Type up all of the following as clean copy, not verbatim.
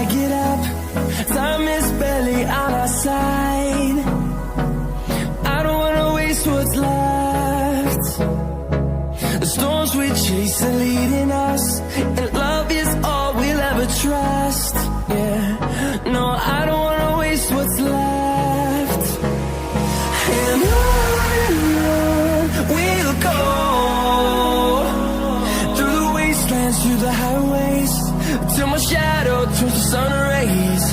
get up, time is barely on our side. I don't wanna waste what's left. The storms we chase are leading us, and love is all we'll ever trust. Yeah, no, I don't wanna waste what's left. And on we'll go, through the wastelands, through the highways, till my shadow turns to sun rays.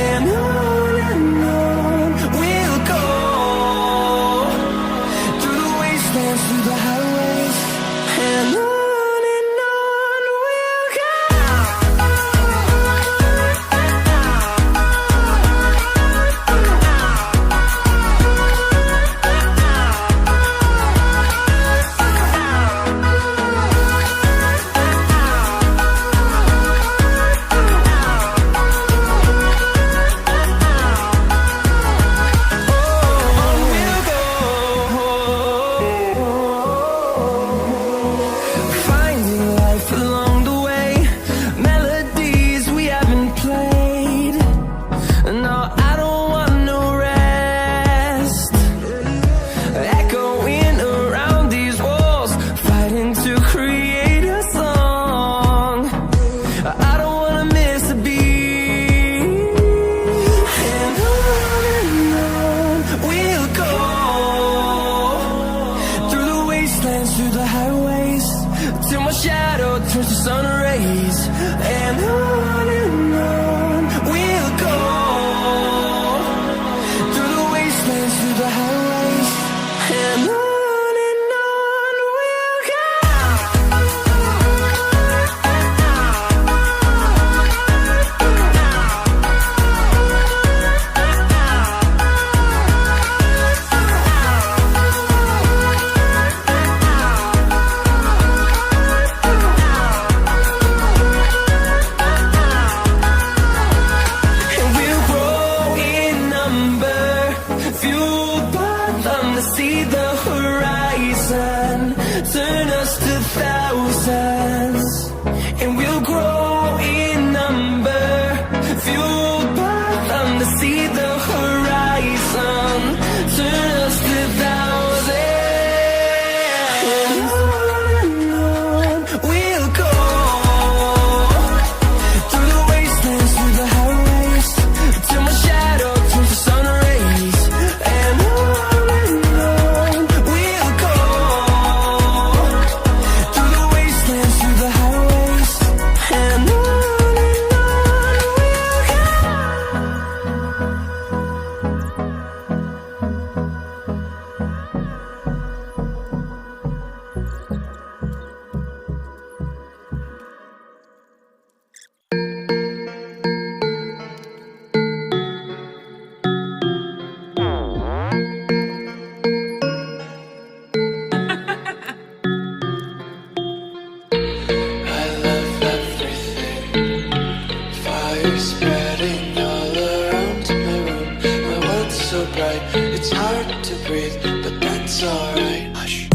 And on we'll go, through the wastelands, through the highways, and on we'll go. Through the highways, till my shadow turns to sun rays. And on we'll go, through the wastelands, through the highways, and on we'll go. See the horizon, turn us to thousands, and we'll grow in number, fueled by them to see the horizon, turn us to thousands. And on we'll go, through the wastelands, through the highways, till my shadow turns to sun rays. And spreading all around my room. My world's so bright, it's hard to breathe, but that's alright. Hush.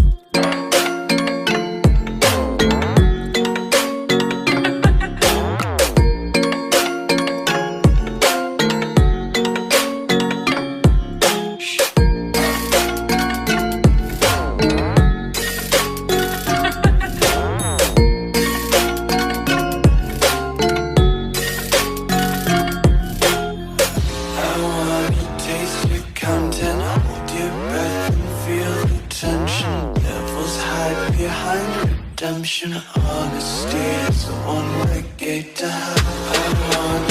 Behind redemption, honesty is a one-way gate to hell. I want